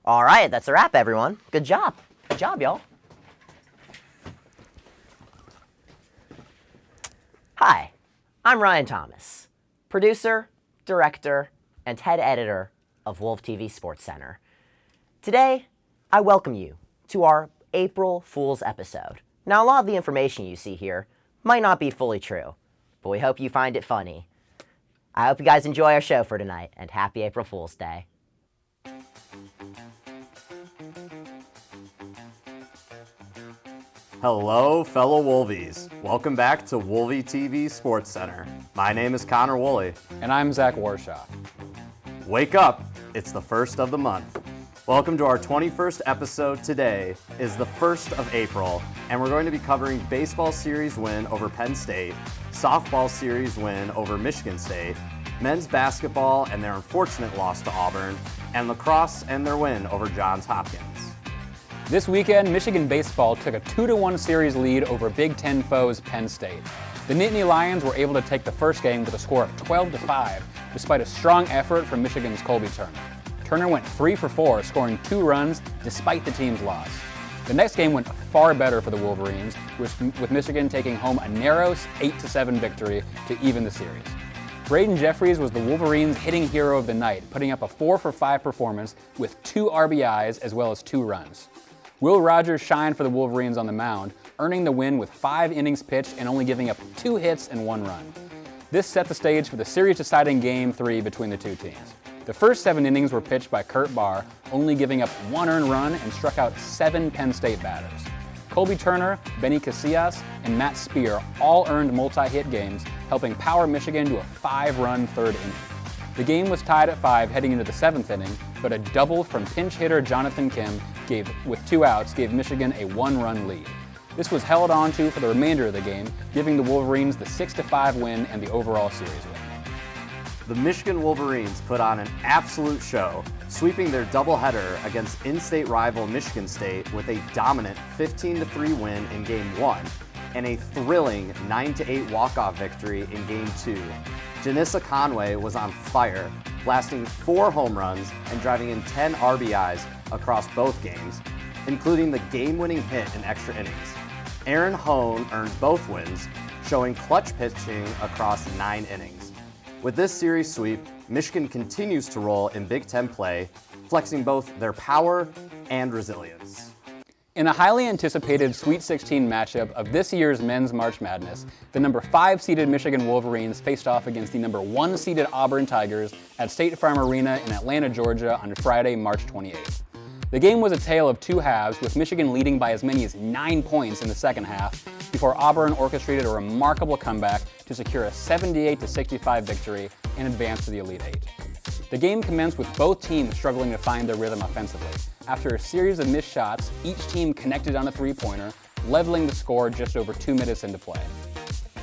All right, that's a wrap, everyone. Good job. Good job, y'all. Hi, I'm Ryan Thomas, producer, director, and head editor of WOLV TV SportsCenter. Today, I welcome you to our April Fool's episode. Now, a lot of the information you see here might not be fully true, but we hope you find it funny. I hope you guys enjoy our show for tonight, and happy April Fool's Day. Hello, fellow Wolvies. Welcome back to WOLV TV SportsCenter. My name is Connor Woolley. And I'm Zach Warshaw. Wake up, it's the first of the month. Welcome to our 21st episode. Today is the 1st of April, and we're going to be covering baseball series win over Penn State, softball series win over Michigan State, men's basketball and their unfortunate loss to Auburn, and lacrosse and their win over Johns Hopkins. This weekend, Michigan baseball took a 2-1 series lead over Big Ten foes Penn State. The Nittany Lions were able to take the first game with a score of 12-5, despite a strong effort from Michigan's Colby Turner. Turner went 3 for 4, scoring 2 runs despite the team's loss. The next game went far better for the Wolverines, with Michigan taking home a narrow 8-7 victory to even the series. Braden Jeffries was the Wolverines' hitting hero of the night, putting up a 4 for 5 performance with 2 RBIs as well as 2 runs. Will Rogers shined for the Wolverines on the mound, earning the win with 5 innings pitched and only giving up 2 hits and 1 run. This set the stage for the series-deciding Game 3 between the two teams. The first 7 innings were pitched by Kurt Barr, only giving up 1 earned run and struck out 7 Penn State batters. Colby Turner, Benny Casillas, and Matt Spear all earned multi-hit games, helping power Michigan to a 5-run third inning. The game was tied at 5 heading into the 7th inning, but a double from pinch hitter Jonathan Kim with 2 outs gave Michigan a 1-run lead. This was held on to for the remainder of the game, giving the Wolverines the 6-5 win and the overall series win. The Michigan Wolverines put on an absolute show, sweeping their doubleheader against in-state rival Michigan State with a dominant 15-3 win in Game 1 and a thrilling 9-8 walk-off victory in Game 2. Janissa Conway was on fire, blasting 4 home runs and driving in 10 RBIs across both games, including the game-winning hit in extra innings. Aaron Hone earned both wins, showing clutch pitching across 9 innings. With this series sweep, Michigan continues to roll in Big Ten play, flexing both their power and resilience. In a highly anticipated Sweet 16 matchup of this year's Men's March Madness, the number 5-seeded Michigan Wolverines faced off against the number 1-seeded Auburn Tigers at State Farm Arena in Atlanta, Georgia on Friday, March 28th. The game was a tale of 2 halves, with Michigan leading by as many as 9 points in the second half, before Auburn orchestrated a remarkable comeback to secure a 78-65 victory and advance to the Elite Eight. The game commenced with both teams struggling to find their rhythm offensively. After a series of missed shots, each team connected on a 3-pointer, leveling the score just over 2 minutes into play.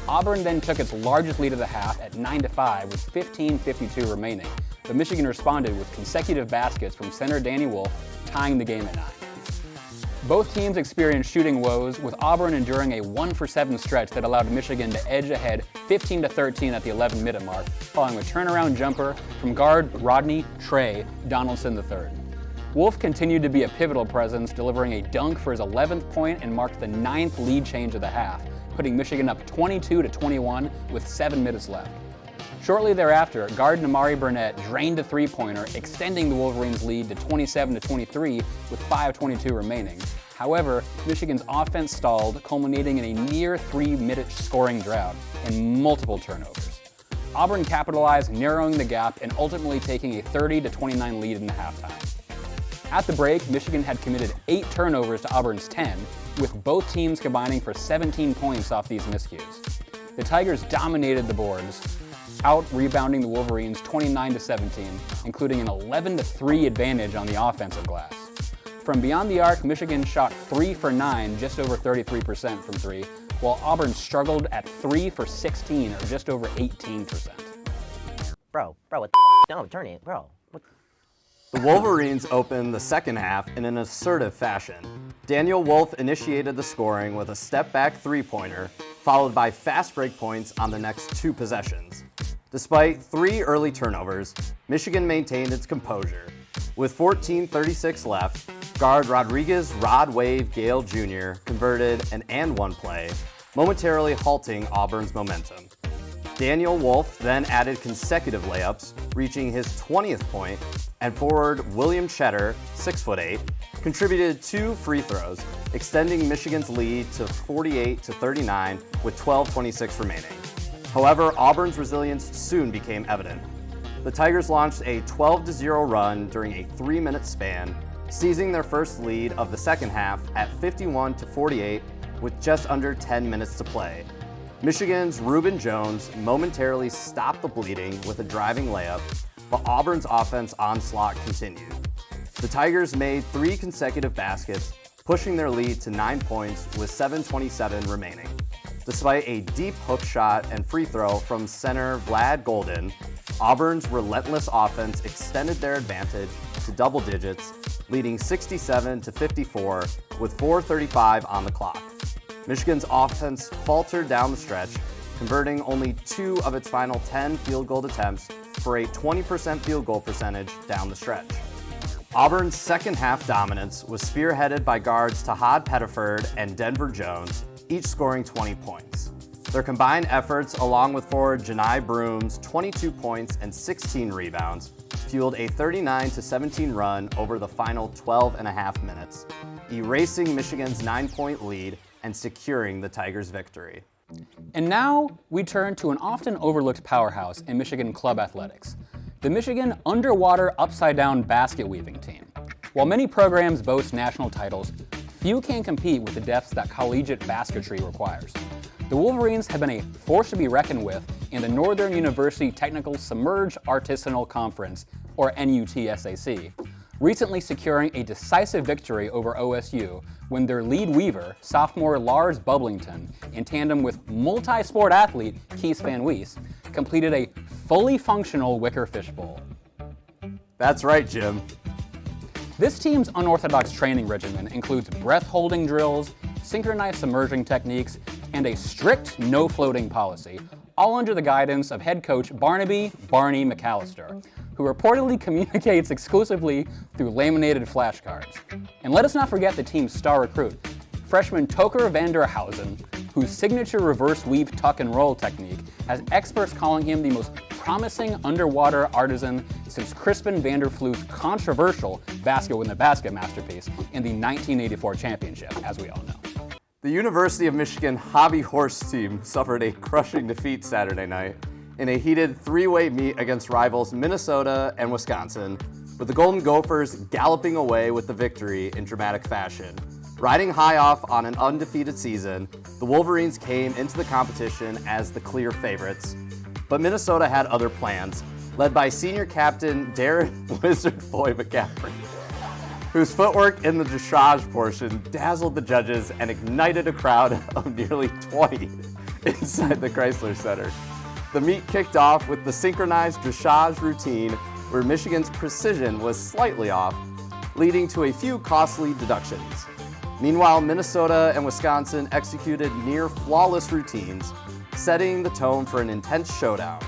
Auburn then took its largest lead of the half at 9-5 with 15:52 remaining, but Michigan responded with consecutive baskets from center Danny Wolf, tying the game at 9. Both teams experienced shooting woes, with Auburn enduring a 1-for-7 stretch that allowed Michigan to edge ahead 15-13 at the 11-minute mark, following a turnaround jumper from guard Rodney Trey Donaldson III. Wolf continued to be a pivotal presence, delivering a dunk for his 11th point and marked the 9th lead change of the half, putting Michigan up 22-21 with 7 minutes left. Shortly thereafter, guard Namari Burnett drained a 3-pointer, extending the Wolverines' lead to 27-23 with 5:22 remaining. However, Michigan's offense stalled, culminating in a near 3-minute scoring drought and multiple turnovers. Auburn capitalized, narrowing the gap and ultimately taking a 30-29 lead in the halftime. At the break, Michigan had committed 8 turnovers to Auburn's 10, with both teams combining for 17 points off these miscues. The Tigers dominated the boards, out-rebounding the Wolverines 29-17, including an 11-3 advantage on the offensive glass. From beyond the arc, Michigan shot 3 for 9, just over 33% from 3, while Auburn struggled at 3 for 16, or just over 18%. Bro, what the f***? No, turn it, bro. What? The Wolverines opened the second half in an assertive fashion. Daniel Wolf initiated the scoring with a step-back 3-pointer, followed by fast break points on the next 2 possessions. Despite 3 early turnovers, Michigan maintained its composure. With 14:36 left, guard Rodriguez Rod Wave Gale Jr. converted an and one play, momentarily halting Auburn's momentum. Daniel Wolf then added consecutive layups, reaching his 20th point, and forward William Cheddar, 6'8", contributed 2 free throws, extending Michigan's lead to 48-39 with 12:26 remaining. However, Auburn's resilience soon became evident. The Tigers launched a 12-0 run during a 3-minute span, seizing their first lead of the second half at 51-48 with just under 10 minutes to play. Michigan's Reuben Jones momentarily stopped the bleeding with a driving layup, but Auburn's offense onslaught continued. The Tigers made 3 consecutive baskets, pushing their lead to 9 points with 7:27 remaining. Despite a deep hook shot and free throw from center Vlad Golden, Auburn's relentless offense extended their advantage to double digits, leading 67-54 with 4:35 on the clock. Michigan's offense faltered down the stretch, converting only 2 of its final 10 field goal attempts for a 20% field goal percentage down the stretch. Auburn's second half dominance was spearheaded by guards Tahad Pettiford and Denver Jones, each scoring 20 points. Their combined efforts, along with forward Janai Broom's 22 points and 16 rebounds, fueled a 39-17 run over the final 12 and a half minutes, erasing Michigan's 9-point lead and securing the Tigers' victory. And now we turn to an often overlooked powerhouse in Michigan club athletics, the Michigan underwater upside-down basket weaving team. While many programs boast national titles, few can compete with the depths that collegiate basketry requires. The Wolverines have been a force to be reckoned with in the Northern University Technical Submerged Artisanal Conference, or NUTSAC, recently securing a decisive victory over OSU when their lead weaver, sophomore Lars Bublington, in tandem with multi-sport athlete Keith Van Wees, completed a fully functional wicker fishbowl. That's right, Jim. This team's unorthodox training regimen includes breath-holding drills, synchronized submerging techniques, and a strict no-floating policy, all under the guidance of head coach Barnaby "Barney" McAllister, who reportedly communicates exclusively through laminated flashcards. And let us not forget the team's star recruit, freshman Toker Vanderhausen, whose signature reverse weave tuck and roll technique has experts calling him the most promising underwater artisan since Crispin Vanderfloot's controversial basket within the basket masterpiece in the 1984 championship, as we all know. The University of Michigan hobby horse team suffered a crushing defeat Saturday night in a heated 3-way meet against rivals Minnesota and Wisconsin, with the Golden Gophers galloping away with the victory in dramatic fashion. Riding high off on an undefeated season, the Wolverines came into the competition as the clear favorites, but Minnesota had other plans, led by senior captain Darren Wizard Boy McCaffrey, whose footwork in the dressage portion dazzled the judges and ignited a crowd of nearly 20 inside the Chrysler Center. The meet kicked off with the synchronized dressage routine, where Michigan's precision was slightly off, leading to a few costly deductions. Meanwhile, Minnesota and Wisconsin executed near flawless routines, setting the tone for an intense showdown.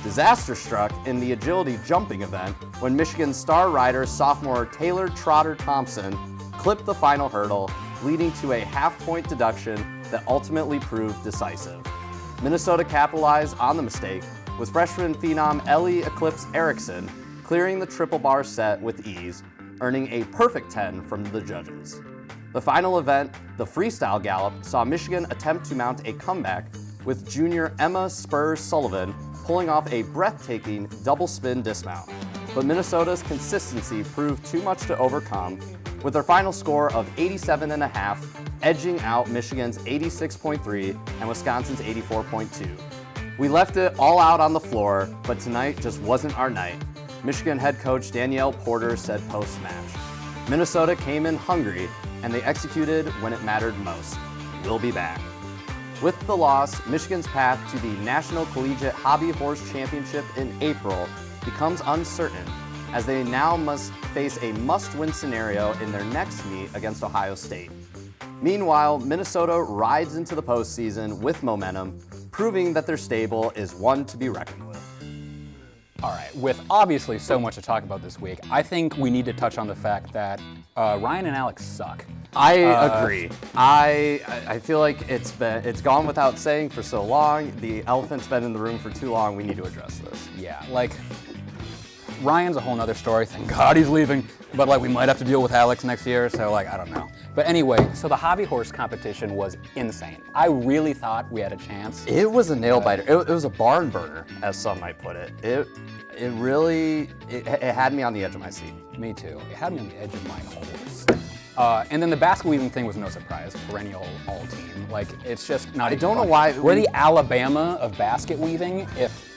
Disaster struck in the agility jumping event when Michigan star rider sophomore Taylor Trotter Thompson clipped the final hurdle, leading to a half-point deduction that ultimately proved decisive. Minnesota capitalized on the mistake, with freshman phenom Ellie Eclipse Erickson clearing the triple bar set with ease, earning a perfect 10 from the judges. The final event, the freestyle gallop, saw Michigan attempt to mount a comeback, with junior Emma Spurs Sullivan pulling off a breathtaking double spin dismount. But Minnesota's consistency proved too much to overcome, with their final score of 87.5, edging out Michigan's 86.3 and Wisconsin's 84.2. We left it all out on the floor, but tonight just wasn't our night, Michigan head coach Danielle Porter said post-match. Minnesota came in hungry, and they executed when it mattered most. We'll be back. With the loss, Michigan's path to the National Collegiate Hobby Horse Championship in April becomes uncertain, as they now must face a must-win scenario in their next meet against Ohio State. Meanwhile, Minnesota rides into the postseason with momentum, proving that their stable is one to be reckoned with. All right, with obviously so much to talk about this week, I think we need to touch on the fact that Ryan and Alex suck. I agree. I feel like it's gone without saying for so long. The elephant's been in the room for too long. We need to address this. Yeah, like, Ryan's a whole nother story. Thank God he's leaving. But like, we might have to deal with Alex next year, so like, I don't know. But anyway, so the hobby horse competition was insane. I really thought we had a chance. It was a nail biter. It was a barn burner, as some might put it. It really had me on the edge of my seat. Me too. It had me on the edge of my horse. And then the basket weaving thing was no surprise. Perennial all team. Like, it's just not. I don't know why we're the Alabama of basket weaving. If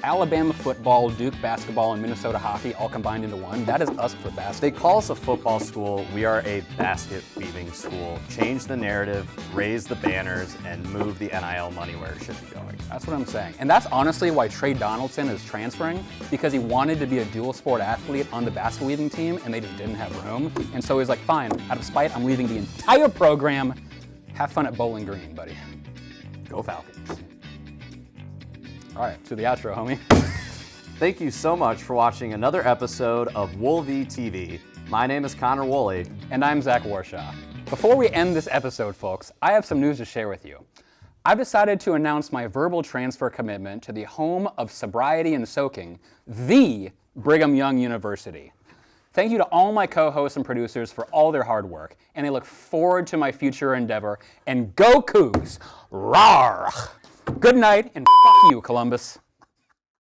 Alabama football, Duke basketball, and Minnesota hockey all combined into one, that is us for basketball. They call us a football school. We are a basket weaving school. Change the narrative, raise the banners, and move the NIL money where it should be going. That's what I'm saying. And that's honestly why Trey Donaldson is transferring, because he wanted to be a dual sport athlete on the basket weaving team, and they just didn't have room. And so he's like, fine, out of spite, I'm leaving the entire program. Have fun at Bowling Green, buddy. Go Falcons. All right, to the outro, homie. Thank you so much for watching another episode of WOLV TV. My name is Connor Woolley. And I'm Zach Warshaw. Before we end this episode, folks, I have some news to share with you. I've decided to announce my verbal transfer commitment to the home of sobriety and soaking, the Brigham Young University. Thank you to all my co-hosts and producers for all their hard work, and I look forward to my future endeavor. And go Cougs! Rawr! Good night, and f*** you, Columbus.